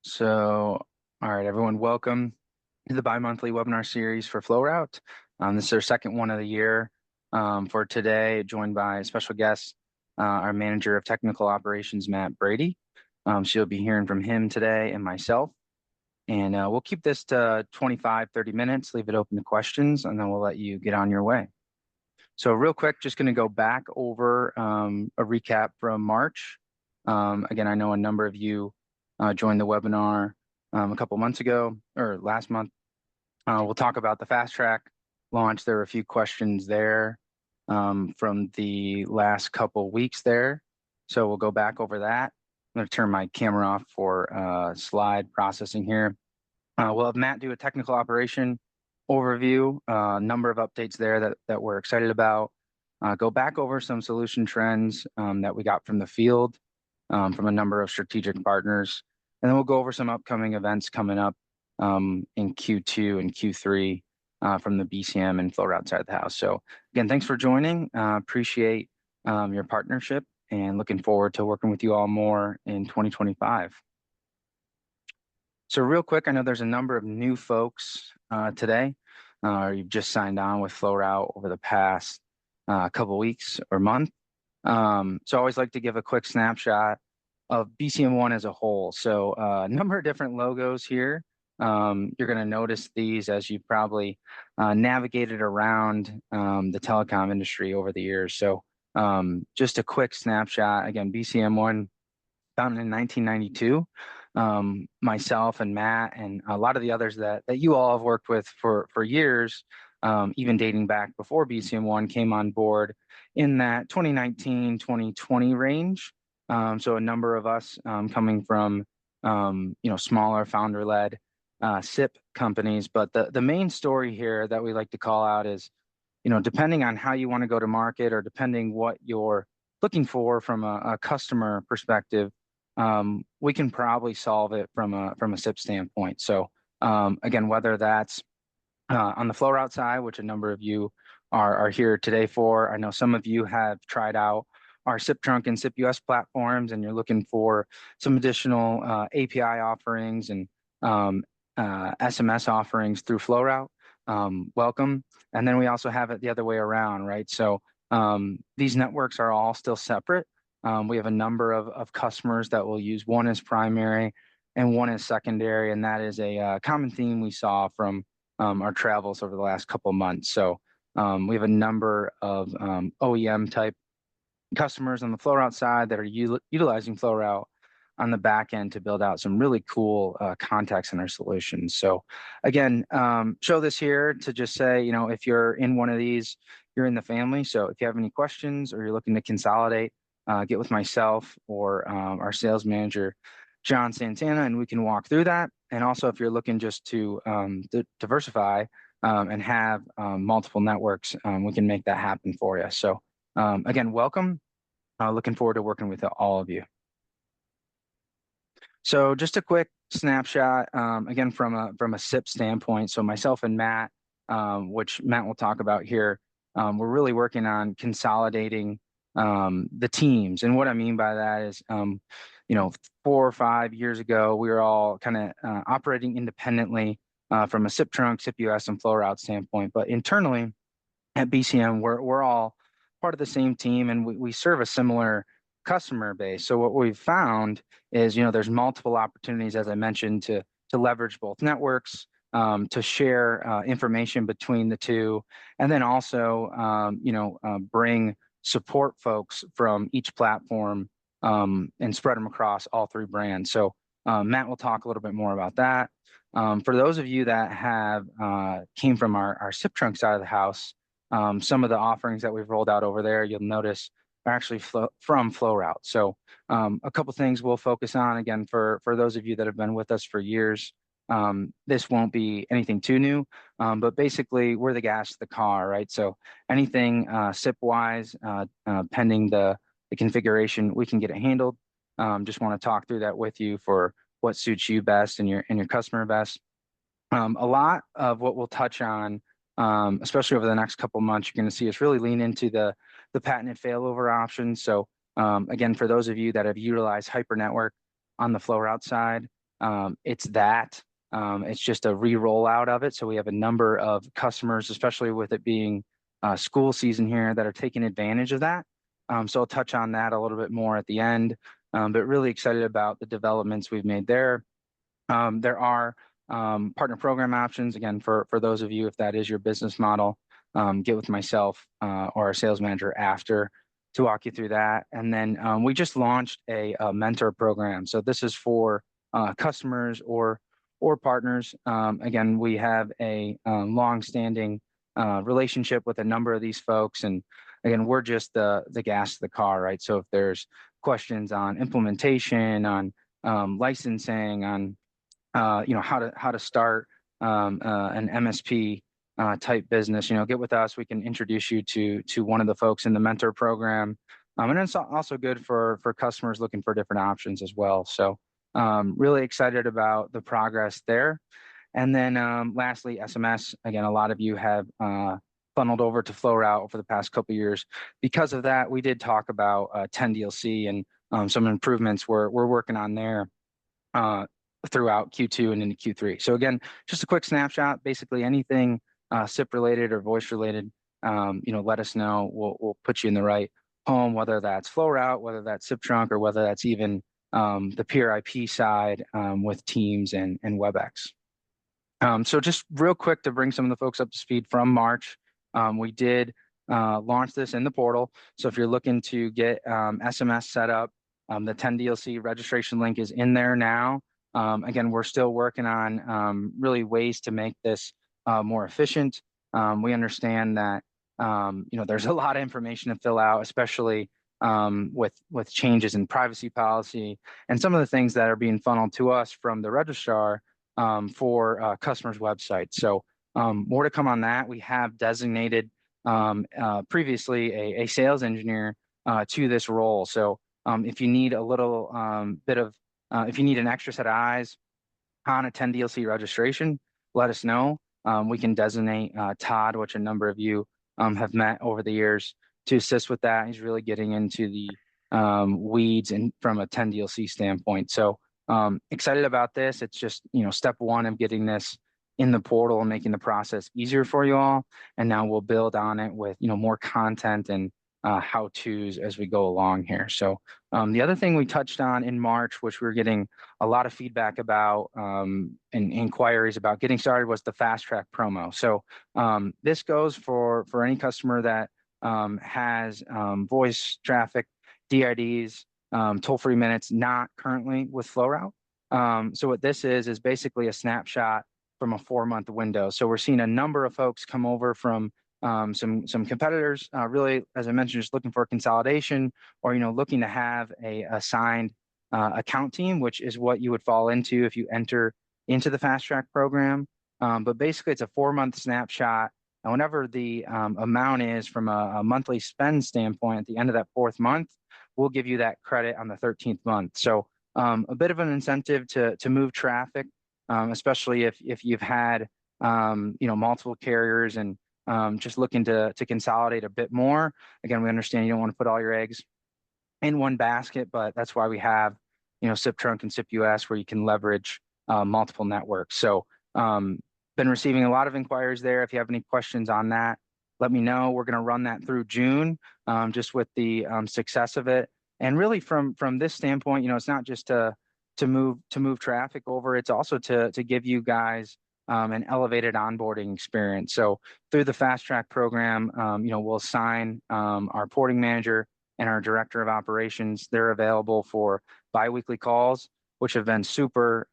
All right, everyone, welcome to the bi-monthly webinar series for Flowroute. This is our second one of the year. For today, joined by a special guest, our Manager of Technical Operations, Matt Brady. She'll be hearing from him today and myself. And we'll keep this to 25, 30 minutes, leave it open to questions, and then we'll let you get on your way. So real quick, just going to go back over a recap from March. Again, I know a number of you joined the webinar a couple months ago or last month. We'll talk about the FastTrack launch. There were a few questions there from the last couple weeks there. So we'll go back over that. I'm going to turn my camera off for slide processing here. We'll have Matt do a technical operation overview, a number of updates there that we're excited about. Go back over some solution trends that we got from the field, from a number of strategic partners. And then we'll go over some upcoming events coming up in Q2 and Q3 from the BCM and Flowroute side of the house. So again, thanks for joining. Appreciate your partnership and looking forward to working with you all more in 2025. So real quick, I know there's a number of new folks today. You've just signed on with Flowroute over the past couple weeks or month. So I always like to give a quick snapshot of BCM1 as a whole. So a number of different logos here. You're going to notice these as you probably navigated around the telecom industry over the years. So just a quick snapshot. Again, BCM1 founded in 1992. Myself and Matt and a lot of the others that you all have worked with for years, even dating back before BCM1 came on board in that 2019, 2020 range. So a number of us coming from smaller founder-led SIP companies. But the main story here that we like to call out is, depending on how you want to go to market or depending what you're looking for from a customer perspective, we can probably solve it from a SIP standpoint. So again, whether that's on the Flowroute side, which a number of you are here today for. I know some of you have tried out our SIPTRUNK and SIPUS platforms, and you're looking for some additional API offerings and SMS offerings through Flowroute. Welcome. And then we also have it the other way around, right? So these networks are all still separate. We have a number of customers that will use one as primary and one as secondary, and that is a common theme we saw from our travels over the last couple of months. So we have a number of OEM type customers on the Flowroute side that are utilizing Flowroute on the back end to build out some really cool contact center solutions. So again, show this here to just say, if you're in one of these, you're in the family. So if you have any questions or you're looking to consolidate, get with myself or our sales manager, John Santana, and we can walk through that. And also, if you're looking just to diversify and have multiple networks, we can make that happen for you. So again, welcome. Looking forward to working with all of you. So just a quick snapshot, again, from a SIP standpoint. So myself and Matt, which Matt will talk about here, we're really working on consolidating the teams. And what I mean by that is, 4 or 5 years ago, we were all kind of operating independently from a SIPTRUNK, SIPUS, and Flowroute standpoint. But internally at BCM, we're all part of the same team, and we serve a similar customer base. So what we've found is, there's multiple opportunities, as I mentioned, to leverage both networks, to share information between the two, and then also, bring support folks from each platform and spread them across all 3 brands. So Matt will talk a little bit more about that. For those of you that have came from our SIPTRUNK side of the house, some of the offerings that we've rolled out over there, you'll notice are actually from Flowroute. So a couple things we'll focus on, again, for those of you that have been with us for years. This won't be anything too new, but basically we're the gas to the car, right? So anything SIP-wise, pending the configuration, we can get it handled. Just want to talk through that with you for what suits you best and your customer best. A lot of what we'll touch on, especially over the next couple of months, you're going to see us really lean into the patented failover options. So again, for those of you that have utilized HyperNetwork on the Flowroute side, it's that. It's just a re-rollout of it. So we have a number of customers, especially with it being school season here, that are taking advantage of that. So I'll touch on that a little bit more at the end, but really excited about the developments we've made there. There are partner program options, again, for those of you, if that is your business model, get with myself or our sales manager after to walk you through that. And then we just launched a mentor program. So this is for customers or partners. Again, we have a long-standing relationship with a number of these folks. And again, we're just the gas of the car, right? So if there's questions on implementation, on licensing, on how to start an MSP type business, get with us. We can introduce you to one of the folks in the mentor program. And it's also good for customers looking for different options as well. So really excited about the progress there. And then lastly, SMS. Again, a lot of you have funneled over to Flowroute over the past couple of years. Because of that, we did talk about 10 DLC and some improvements we're working on there throughout Q2 and into Q3. So again, just a quick snapshot. Basically, anything SIP related or voice related, let us know. We'll put you in the right home, whether that's Flowroute, whether that's SIPTRUNK, or whether that's even the peer IP side with Teams and WebEx. So just real quick to bring some of the folks up to speed from March, we did launch this in the portal. So if you're looking to get SMS set up, the 10 DLC registration link is in there now. Again, we're still working on really ways to make this more efficient. We understand that there's a lot of information to fill out, especially with changes in privacy policy and some of the things that are being funneled to us from the registrar for customers' websites. So more to come on that. We have designated previously a sales engineer to this role. So if you need a little bit of if you need an extra set of eyes on a 10 DLC registration, let us know. We can designate Todd, which a number of you have met over the years, to assist with that. He's really getting into the weeds and from a 10 DLC standpoint. So excited about this. It's just, step one of getting this in the portal and making the process easier for you all. And now we'll build on it with, more content and how-tos as we go along here. So the other thing we touched on in March, which we were getting a lot of feedback about and inquiries about getting started, was the FastTrack promo. So this goes for any customer that has voice traffic, DIDs, toll-free minutes, not currently with Flowroute. So what this is basically a snapshot from a 4-month window. So we're seeing a number of folks come over from some competitors, really, as I mentioned, just looking for consolidation or, looking to have a assigned account team, which is what you would fall into if you enter into the FastTrack program. But basically, it's a 4-month snapshot. And whenever the amount is from a monthly spend standpoint, at the end of that 4th month, we'll give you that credit on the 13th month. So a bit of an incentive to move traffic, especially if you've had multiple carriers and just looking to consolidate a bit more. Again, we understand you don't want to put all your eggs in one basket, but that's why we have, SIPTRUNK and SIPUS, where you can leverage multiple networks. So been receiving a lot of inquiries there. If you have any questions on that, let me know. We're going to run that through June, just with the success of it. And really from this standpoint, it's not just to move traffic over, it's also to give you guys an elevated onboarding experience. So through the FastTrack program, we'll assign our porting manager and our director of operations. They're available for biweekly calls, which have been super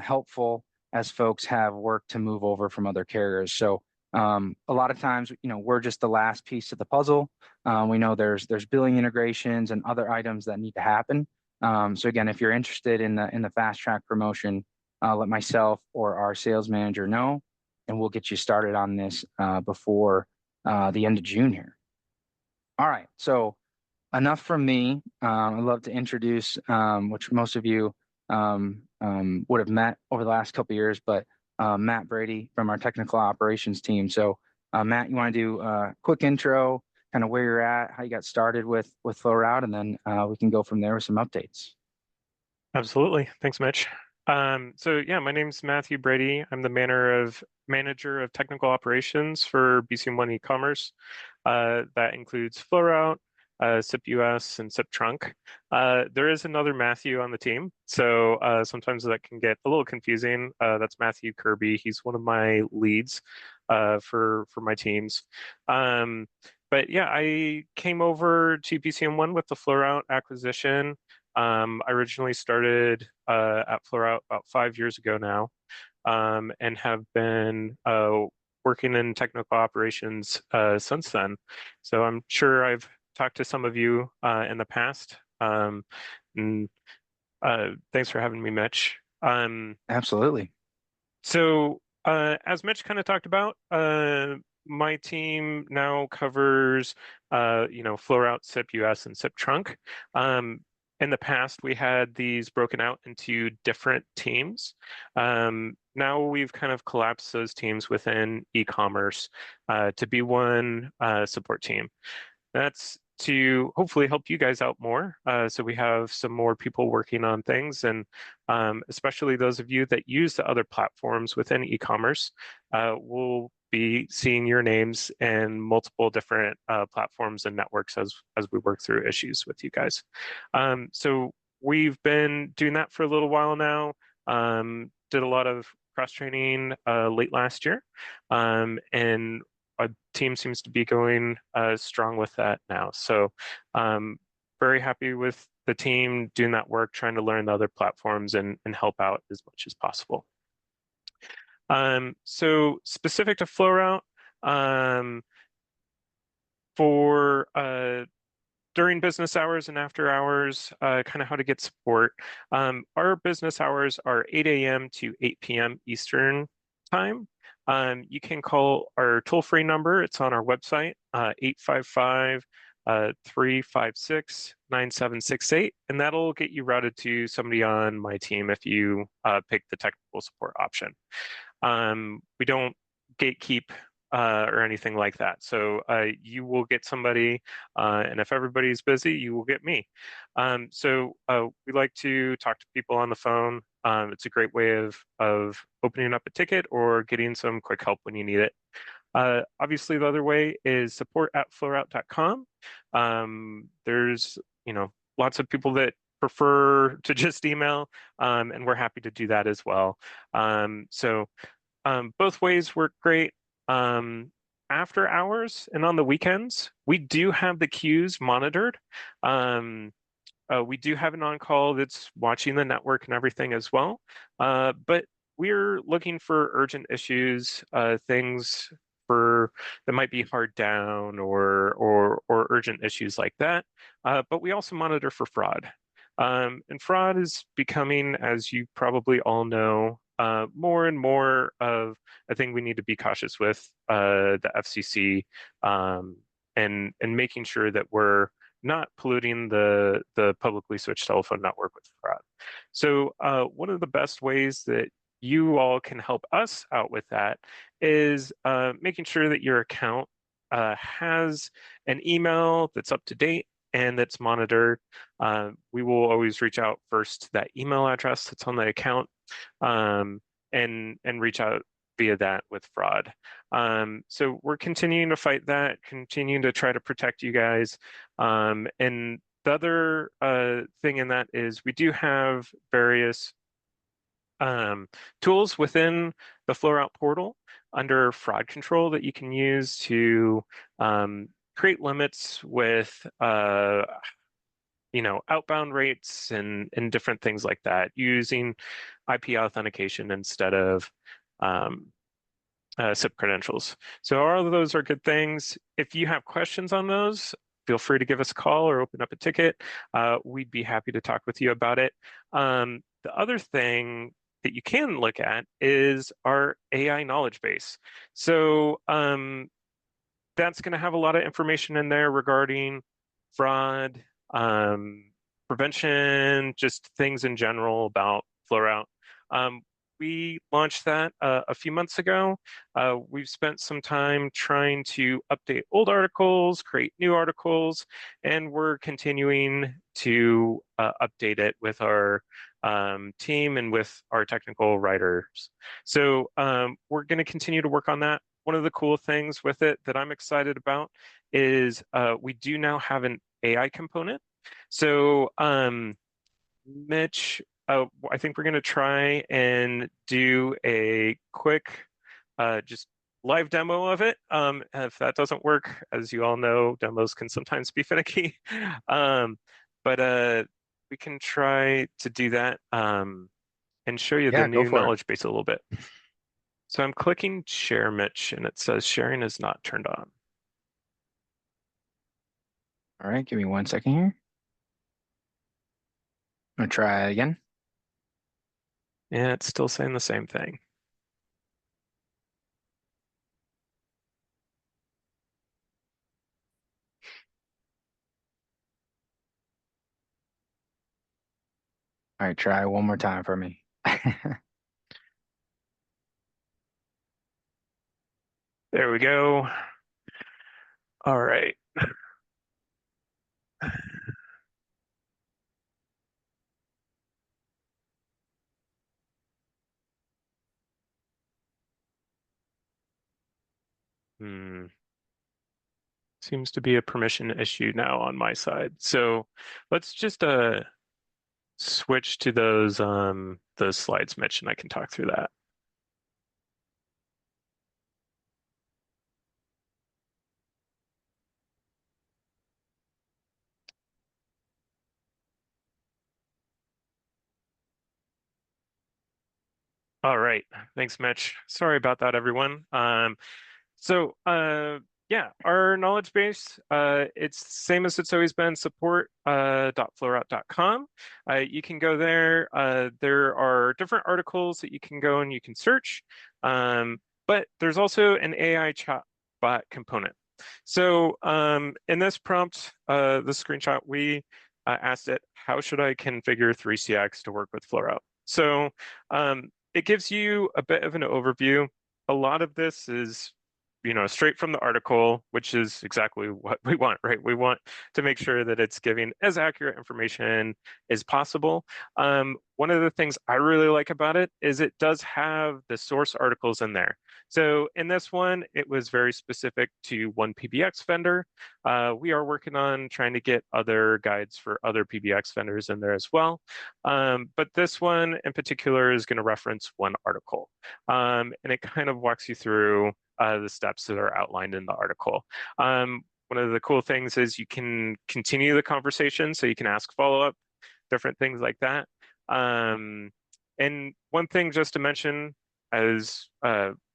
helpful as folks have worked to move over from other carriers. So a lot of times, we're just the last piece of the puzzle. We know there's billing integrations and other items that need to happen. So again, if you're interested in the FastTrack promotion, let myself or our sales manager know, and we'll get you started on this before the end of June here. All right, so enough from me. I'd love to introduce, which most of you would have met over the last couple of years, but Matt Brady from our technical operations team. So Matt, you want to do a quick intro, kind of where you're at, how you got started with Flowroute, and then we can go from there with some updates. Absolutely. Thanks, Mitch. So yeah, my name's Matthew Brady. I'm the manager of technical operations for BCM1 e-commerce. That includes Flowroute, SIPUS, and SIPTRUNK. There is another Matthew on the team, so sometimes that can get a little confusing. That's Matthew Kirby. He's one of my leads for my teams. But yeah, I came over to BCM1 with the Flowroute acquisition. I originally started at Flowroute about 5 years ago now, and have been working in technical operations since then. So I'm sure I've talked to some of you in the past. And thanks for having me, Mitch. Absolutely. So as Mitch kind of talked about, my team now covers, Flowroute, SIPUS, and SIPTRUNK. In the past, we had these broken out into different teams. Now we've kind of collapsed those teams within e-commerce to be one support team. That's to hopefully help you guys out more. So we have some more people working on things, and especially those of you that use the other platforms within e-commerce will be seeing your names in multiple different platforms and networks as we work through issues with you guys. So we've been doing that for a little while now. Did a lot of cross training late last year, and our team seems to be going strong with that now. So very happy with the team doing that work, trying to learn the other platforms and help out as much as possible. So specific to Flowroute, for during business hours and after hours, kind of how to get support. Our business hours are 8 a.m. to 8 p.m. Eastern time. You can call our toll-free number. It's on our website, 855 356 9768, and that'll get you routed to somebody on my team if you pick the technical support option. We don't gatekeep or anything like that. So you will get somebody, and if everybody's busy, you will get me. So we like to talk to people on the phone. It's a great way of opening up a ticket or getting some quick help when you need it. Obviously, the other way is support@flowroute.com. There's, lots of people that prefer to just email, and we're happy to do that as well. So both ways work great. After hours and on the weekends, we do have the queues monitored. We do have an on-call that's watching the network and everything as well. But we're looking for urgent issues, things that might be hard down or urgent issues like that. But we also monitor for fraud. And fraud is becoming, as you probably all know, more and more of a thing we need to be cautious with, the FCC, and making sure that we're not polluting the publicly switched telephone network with fraud. So one of the best ways that you all can help us out with that is making sure that your account has an email that's up to date and that's monitored. We will always reach out first to that email address that's on the account, and reach out via that with fraud. So we're continuing to fight that, continuing to try to protect you guys. And the other thing in that is we do have various tools within the Flowroute portal under fraud control that you can use to create limits with outbound rates and different things like that, using IP authentication instead of SIP credentials. So all of those are good things. If you have questions on those, feel free to give us a call or open up a ticket. We'd be happy to talk with you about it. The other thing that you can look at is our AI knowledge base. So that's going to have a lot of information in there regarding fraud, prevention, just things in general about Flowroute. We launched that a few months ago. We've spent some time trying to update old articles, create new articles, and we're continuing to update it with our team and with our technical writers. So we're going to continue to work on that. One of the cool things with it that I'm excited about is we do now have an AI component. So Mitch, I think we're going to try and do a quick just live demo of it. If that doesn't work, as you all know, demos can sometimes be finicky. But we can try to do that and show you the Yeah, go new for it. knowledge base a little bit. So I'm clicking share, Mitch, and it says sharing is not turned on. All right, give me 1 second here. I'm gonna try again. Yeah, it's still saying the same thing. All right, try one more time for me. There we go. All right. Seems to be a permission issue now on my side. So let's just switch to those slides, Mitch, and I can talk through that. All right. Thanks, Mitch. Sorry about that, everyone. So yeah, our knowledge base, it's the same as it's always been, support.flowroute.com. You can go there. There are different articles that you can go and you can search. But there's also an AI chatbot component. So in this prompt, the screenshot, we asked it, how should I configure 3CX to work with Flowroute? So it gives you a bit of an overview. A lot of this is straight from the article, which is exactly what we want, right? We want to make sure that it's giving as accurate information as possible. One of the things I really like about it is it does have the source articles in there. So in this one, it was very specific to one PBX vendor. We are working on trying to get other guides for other PBX vendors in there as well. But this one in particular is going to reference one article. And it kind of walks you through the steps that are outlined in the article. One of the cool things is you can continue the conversation, so you can ask follow-up, different things like that. And one thing just to mention, as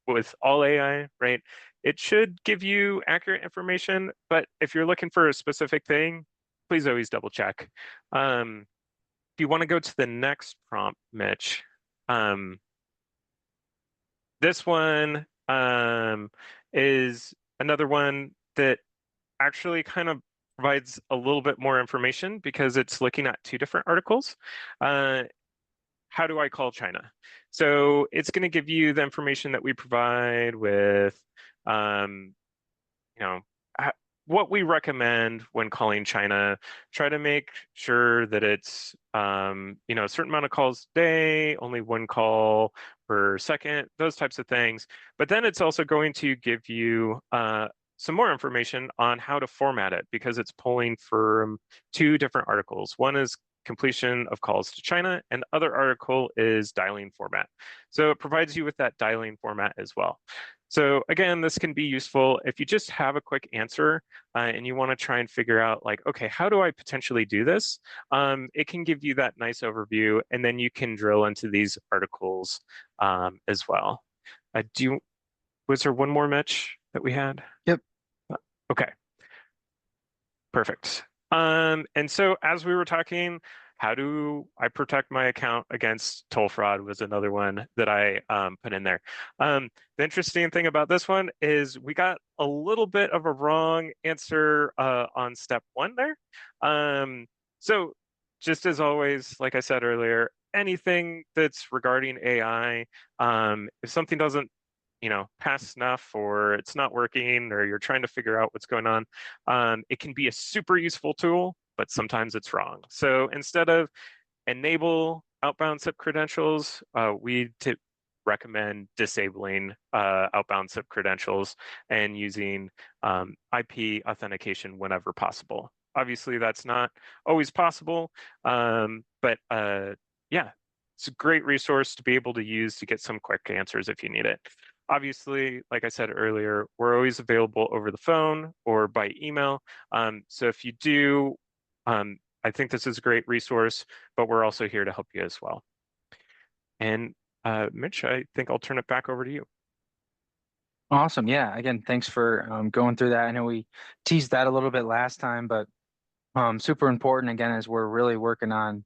with all AI, right, it should give you accurate information, but if you're looking for a specific thing, please always double check. If you want to go to the next prompt, Mitch, this one is another one that actually kind of provides a little bit more information because it's looking at two different articles. How do I call China? So it's going to give you the information that we provide with, you know, what we recommend when calling China. Try to make sure that it's, a certain amount of calls a day, only one call per second, those types of things. But then it's also going to give you some more information on how to format it because it's pulling from two different articles. One is completion of calls to China, and the other article is dialing format. So it provides you with that dialing format as well. So again, this can be useful if you just have a quick answer and you want to try and figure out like, okay, how do I potentially do this? It can give you that nice overview, and then you can drill into these articles as well. Was there one more, Mitch, that we had? Yep. Okay. Perfect. And so as we were talking, how do I protect my account against toll fraud was another one that I put in there. The interesting thing about this one is we got a little bit of a wrong answer on step one there. So just as always, like I said earlier, anything that's regarding AI, if something doesn't pass snuff or it's not working or you're trying to figure out what's going on, it can be a super useful tool, but sometimes it's wrong. So instead of enable outbound SIP credentials, we recommend disabling outbound SIP credentials and using IP authentication whenever possible. Obviously, that's not always possible, but yeah, it's a great resource to be able to use to get some quick answers if you need it. Obviously, like I said earlier, we're always available over the phone or by email. So if you do, I think this is a great resource, but we're also here to help you as well. And Mitch, I think I'll turn it back over to you. Awesome. Yeah. Again, thanks for going through that. I know we teased that a little bit last time, but super important again as we're really working on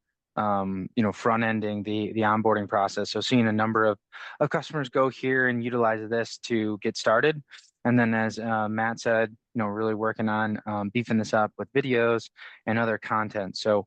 front ending the onboarding process. So seeing a number of customers go here and utilize this to get started. And then as Matt said, really working on beefing this up with videos and other content. So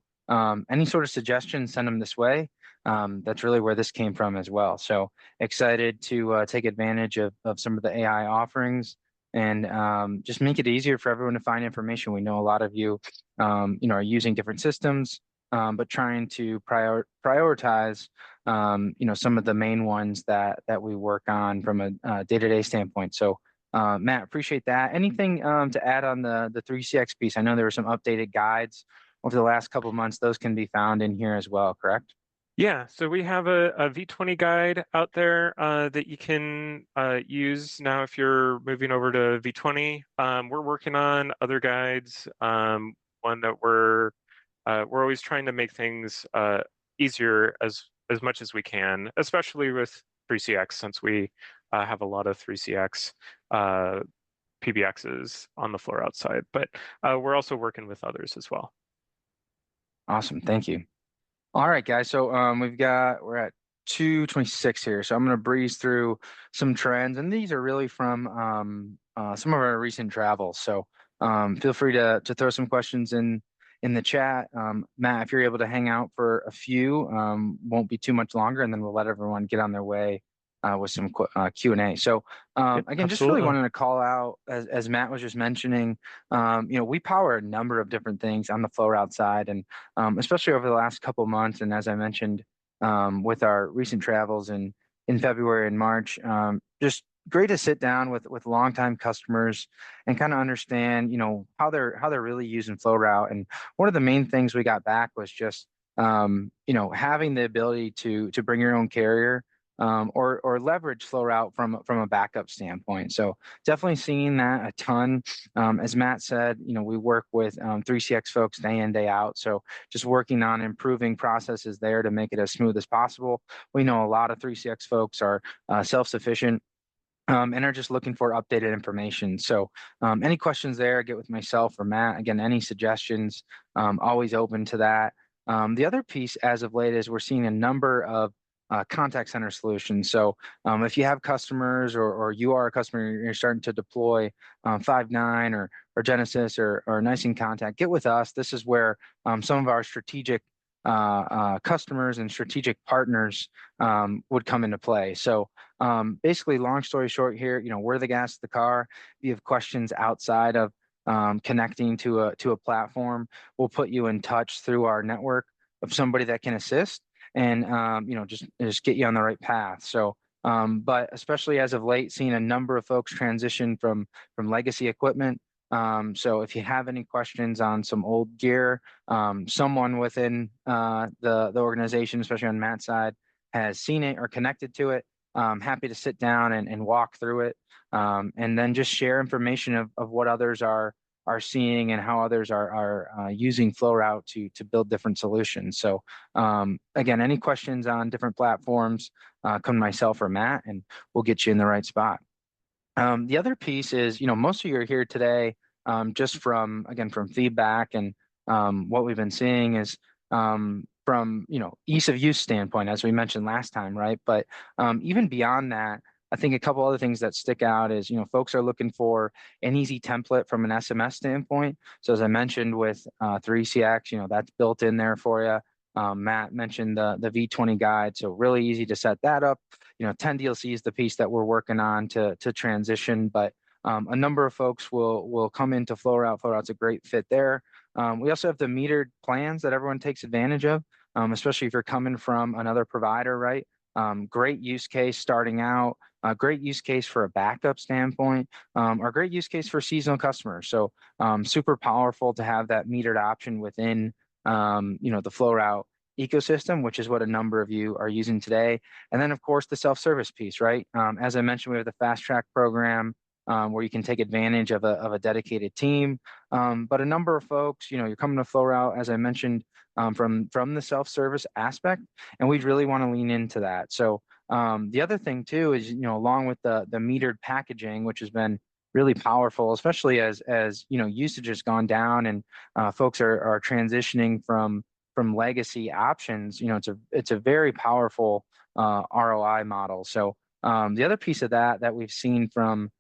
any sort of suggestions, send them this way. That's really where this came from as well. So excited to take advantage of some of the AI offerings and just make it easier for everyone to find information. We know a lot of you, are using different systems, but trying to prioritize, some of the main ones that we work on from a day-to-day standpoint. So, Matt, appreciate that. Anything to add on the 3CX piece? I know there were some updated guides over the last couple of months. Those can be found in here as well, correct? Yeah, so we have a V20 guide out there that you can use now if you're moving over to V20. We're working on other guides. One that we're always trying to make things easier as much as we can, especially with 3CX since we have a lot of 3CX PBXs on the Flowroute side. But we're also working with others as well. Awesome. Thank you. All right, guys. So we're at 226 here. So I'm going to breeze through some trends, and these are really from some of our recent travels. So feel free to throw some questions in the chat. Matt, if you're able to hang out for a few, won't be too much longer, and then we'll let everyone get on their way with some Q&A. So Yep, again, just really absolutely. wanted to call out, as Matt was just mentioning, we power a number of different things on the Flowroute side, and especially over the last couple of months. And as I mentioned, with our recent travels in February and March, just great to sit down with longtime customers and kind of understand, how they're really using Flowroute. And one of the main things we got back was just, having the ability to bring your own carrier. Or leverage Flowroute from a backup standpoint. So definitely seeing that a ton. As Matt said, we work with 3CX folks day in, day out. So just working on improving processes there to make it as smooth as possible. We know a lot of 3CX folks are self-sufficient. And are just looking for updated information. So any questions there, get with myself or Matt. Again, any suggestions, always open to that. The other piece as of late is we're seeing a number of contact center solutions. So if you have customers or you are a customer, you're starting to deploy Five9 or Genesis or Nice in Contact, get with us. This is where some of our strategic customers and strategic partners would come into play. So basically, long story short here, we're the gas of the car. If you have questions outside of connecting to a platform, we'll put you in touch through our network of somebody that can assist and just get you on the right path. So but especially as of late, seeing a number of folks transition from legacy equipment. So if you have any questions on some old gear, someone within the organization, especially on Matt's side, has seen it or connected to it. Happy to sit down and walk through it, and then just share information of what others are seeing and how others are using Flowroute to build different solutions. So again, any questions on different platforms, come to myself or Matt, and we'll get you in the right spot. The other piece is, most of you are here today just from feedback and what we've been seeing is from, ease of use standpoint, as we mentioned last time, right? But even beyond that, I think a couple other things that stick out is, folks are looking for an easy template from an SMS standpoint. So as I mentioned with 3CX, that's built in there for you. Matt mentioned the V20 guide, so really easy to set that up. 10DLC is the piece that we're working on to transition, but a number of folks will come into Flowroute. Flowroute's a great fit there. We also have the metered plans that everyone takes advantage of. especially if you're coming from another provider, right? Great use case starting out, a great use case for a backup standpoint, or great use case for seasonal customers. So super powerful to have that metered option within the Flowroute ecosystem, which is what a number of you are using today. And then, of course, the self-service piece, right? As I mentioned, we have the FastTrack program where you can take advantage of a dedicated team. But a number of folks, you're coming to Flowroute, as I mentioned, from the self-service aspect, and we really want to lean into that. So the other thing too is, along with the metered packaging, which has been really powerful, especially as usage has gone down and folks are transitioning from legacy options. It's a very powerful ROI model. So the other piece of that we've seen from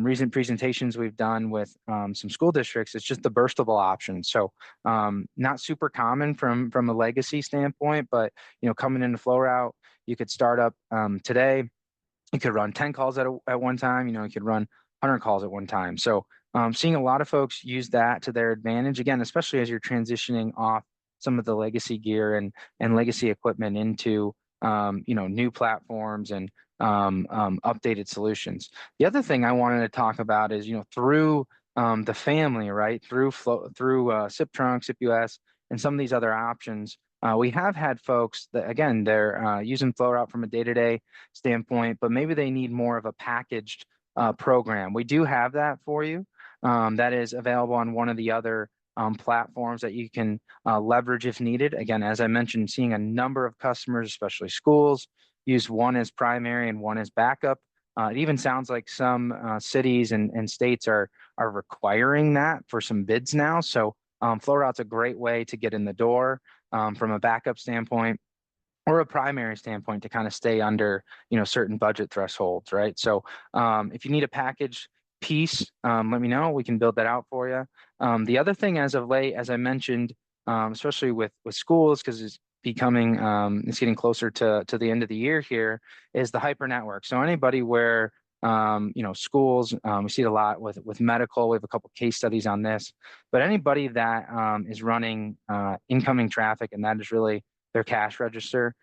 recent presentations we've done with some school districts is just the burstable options. So not super common from a legacy standpoint, but coming into Flowroute, you could start up today. You could run 10 calls at one time. You could run 100 calls at one time. So seeing a lot of folks use that to their advantage, again, especially as you're transitioning off some of the legacy gear and legacy equipment into new platforms and updated solutions. The other thing I wanted to talk about is through the family, right? Through SIPTRUNK, SIPUS, and some of these other options. We have had folks that, again, they're using Flowroute from a day-to-day standpoint, but maybe they need more of a packaged program. We do have that for you. That is available on one of the other platforms that you can leverage if needed. Again, as I mentioned, seeing a number of customers, especially schools, use one as primary and one as backup. It even sounds like some cities and states are requiring that for some bids now. So Flowroute's a great way to get in the door from a backup standpoint or a primary standpoint to kind of stay under certain budget thresholds, right? So if you need a package piece, let me know. We can build that out for you. The other thing as of late, as I mentioned, especially with schools, because it's becoming it's getting closer to the end of the year here, is the HyperNetwork. So anybody where schools, we see it a lot with medical. We have a couple case studies on this, but anybody that is running incoming traffic, and that is really their cash register.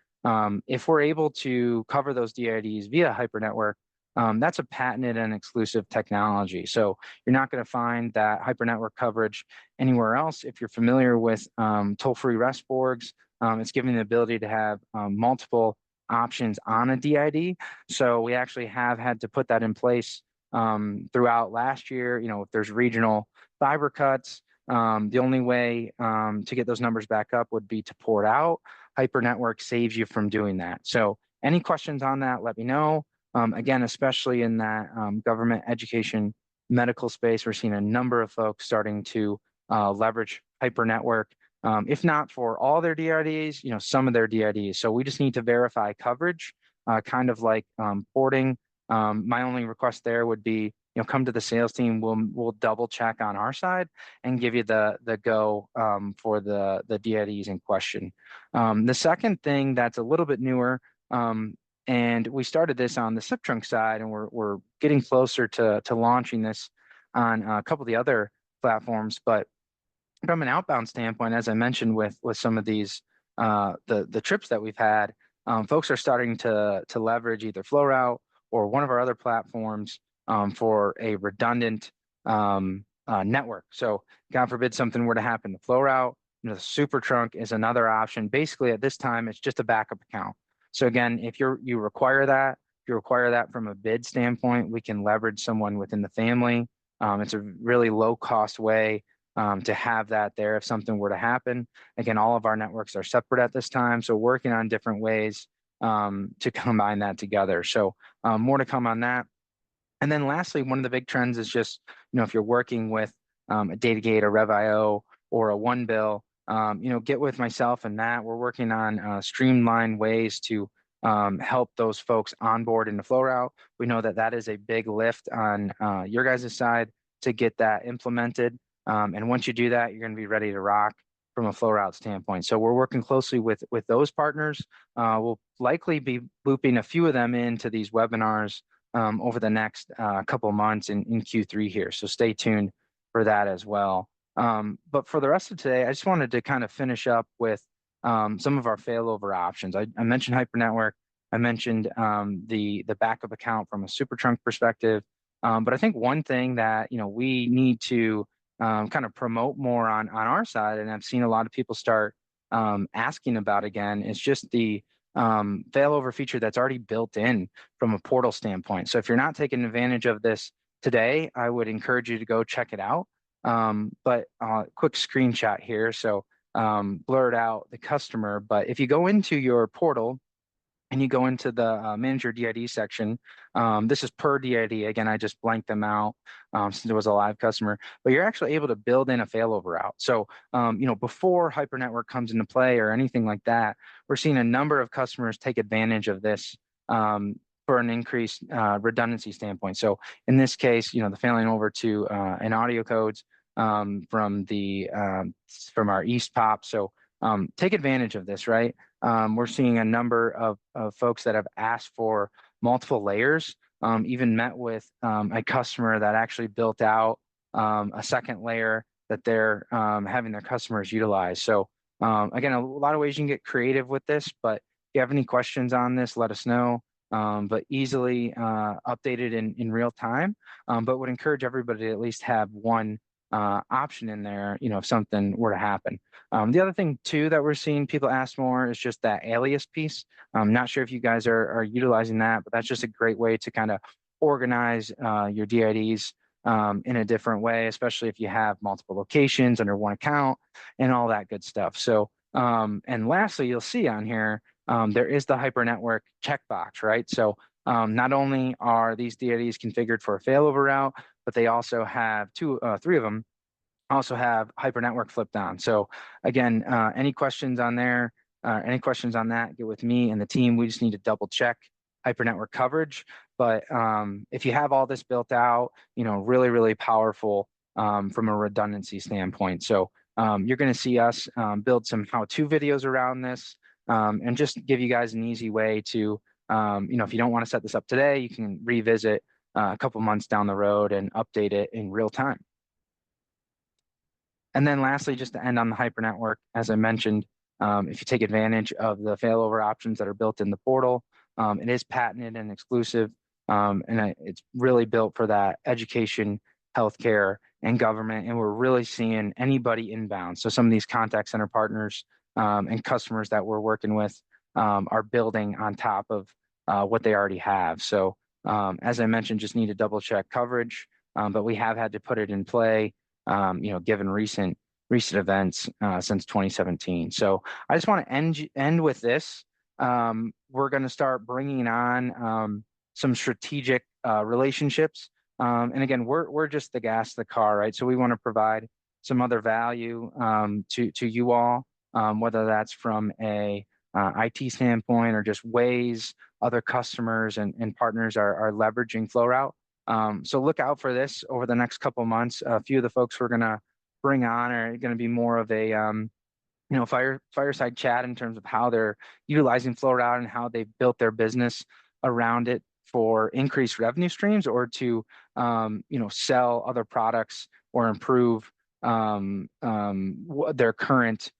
If we're able to cover those DIDs via HyperNetwork, that's a patented and exclusive technology. So you're not going to find that HyperNetwork coverage anywhere else. If you're familiar with toll-free REST-borgs, it's giving the ability to have multiple options on a DID. So we actually have had to put that in place throughout last year. If there's regional fiber cuts, the only way to get those numbers back up would be to port out. HyperNetwork saves you from doing that. So any questions on that, let me know. Again, especially in that government education medical space, we're seeing a number of folks starting to leverage HyperNetwork, if not for all their DRDs, some of their DRDs. So we just need to verify coverage, kind of like porting. My only request there would be, come to the sales team. We'll double check on our side and give you the go for the DIDs in question. The second thing that's a little bit newer, and we started this on the SIPTRUNK side, and we're getting closer to launching this on a couple of the other platforms. But from an outbound standpoint, as I mentioned with some of these the trips that we've had, folks are starting to leverage either Flowroute or one of our other platforms for a redundant network. So God forbid something were to happen to Flowroute, the SIPTRUNK is another option. Basically, at this time, it's just a backup account. So again, if you require that from a bid standpoint, we can leverage someone within the family. It's a really low cost way to have that there if something were to happen. Again, all of our networks are separate at this time, so working on different ways to combine that together. So more to come on that. And then lastly, one of the big trends is just, if you're working with a Datagate, a RevIO, or a OneBill, get with myself and Matt. We're working on streamline ways to help those folks onboard into Flowroute. We know that is a big lift on your guys' side to get that implemented. And once you do that, you're going to be ready to rock from a Flowroute standpoint. So we're working closely with those partners. We'll likely be looping a few of them into these webinars over the next couple of months in Q3 here. So stay tuned for that as well. But for the rest of today, I just wanted to kind of finish up with some of our failover options. I mentioned HyperNetwork. I mentioned the backup account from a SIPTRUNK perspective. But I think one thing that we need to kind of promote more on our side, and I've seen a lot of people start asking about again, is just the failover feature that's already built in from a portal standpoint. So if you're not taking advantage of this today, I would encourage you to go check it out. But quick screenshot here. So blurred out the customer. But if you go into your portal and you go into the manager DID section, this is per DID. Again, I just blanked them out since it was a live customer, but you're actually able to build in a failover route. So, before HyperNetwork comes into play or anything like that, we're seeing a number of customers take advantage of this for an increased redundancy standpoint. So in this case, the failing over to an audio codes from our East Pop. So take advantage of this, right? We're seeing a number of folks that have asked for multiple layers, even met with a customer that actually built out a second layer that they're having their customers utilize. So again, a lot of ways you can get creative with this, but if you have any questions on this, let us know. But easily updated in real time, but would encourage everybody to at least have one option in there, if something were to happen. The other thing too that we're seeing people ask more is just that alias piece. I'm not sure if you guys are utilizing that, but that's just a great way to kind of organize your DIDs in a different way, especially if you have multiple locations under one account and all that good stuff. So, and lastly, you'll see on here, there is the HyperNetwork checkbox, right? So not only are these DIDs configured for a failover route, but they also have three of them also have HyperNetwork flipped on. So again, any questions on there, any questions on that, get with me and the team. We just need to double check HyperNetwork coverage. But if you have all this built out, really, really powerful from a redundancy standpoint. So you're going to see us build some how-to videos around this and just give you guys an easy way to, if you don't want to set this up today, you can revisit a couple months down the road and update it in real time. And then lastly, just to end on the HyperNetwork, as I mentioned, if you take advantage of the failover options that are built in the portal, it is patented and exclusive, and it's really built for that education, healthcare, and government. And we're really seeing anybody inbound. So some of these contact center partners and customers that we're working with are building on top of what they already have. So as I mentioned, just need to double check coverage, but we have had to put it in play. Given recent events since 2017. So I just want to end with this. We're going to start bringing on some strategic relationships. And again, we're just the gas of the car, right? So we want to provide some other value to you all, whether that's from a IT standpoint or just ways other customers and partners are leveraging Flowroute. So look out for this over the next couple of months. A few of the folks we're going to bring on are going to be more of a fireside chat in terms of how they're utilizing Flowroute and how they've built their business around it for increased revenue streams or to sell other products or improve their current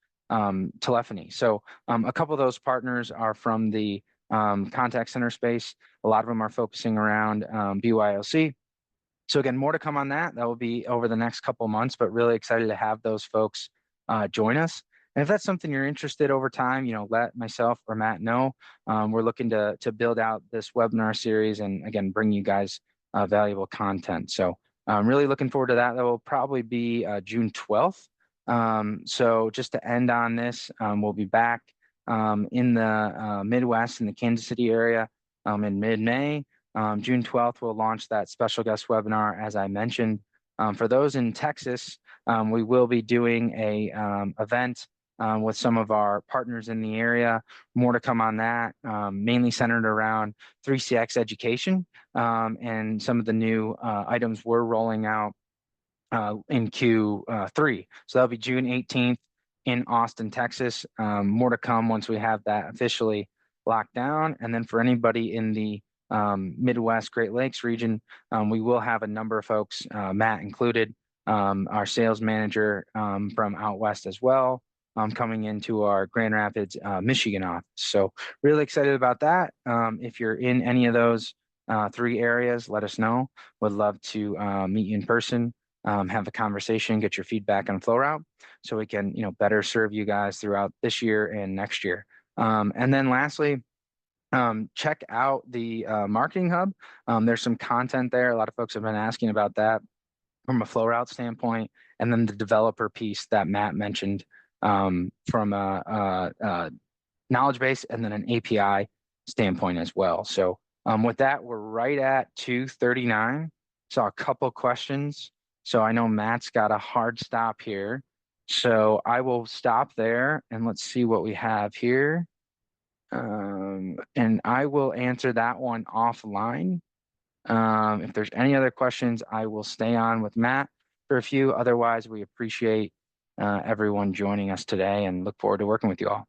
telephony. So a couple of those partners are from the contact center space. A lot of them are focusing around BYOC. So again, more to come on that. That will be over the next couple of months, but really excited to have those folks join us. And if that's something you're interested over time, let myself or Matt know. We're looking to build out this webinar series and again, bring you guys valuable content. So I'm really looking forward to that. That will probably be June 12th. So just to end on this, we'll be back in the Midwest in the Kansas City area in mid-May. June 12th, we'll launch that special guest webinar, as I mentioned. For those in Texas, we will be doing a event with some of our partners in the area. More to come on that, mainly centered around 3CX education and some of the new items we're rolling out in Q3. So that'll be June 18th in Austin, Texas. More to come once we have that officially locked down. And then for anybody in the Midwest Great Lakes region, we will have a number of folks, Matt included, our sales manager from out west as well. coming into our Grand Rapids, Michigan office. So really excited about that. If you're in any of those 3 areas, let us know. Would love to meet you in person, have a conversation, get your feedback on Flowroute, so we can better serve you guys throughout this year and next year. And then lastly, check out the marketing hub. There's some content there. A lot of folks have been asking about that from a Flowroute standpoint, and then the developer piece that Matt mentioned, from a knowledge base and then an API standpoint as well. So with that, we're right at 2:39. Saw a couple questions. So I know Matt's got a hard stop here. So I will stop there and let's see what we have here. And I will answer that one offline. If there's any other questions, I will stay on with Matt for a few. Otherwise, we appreciate everyone joining us today and look forward to working with you all.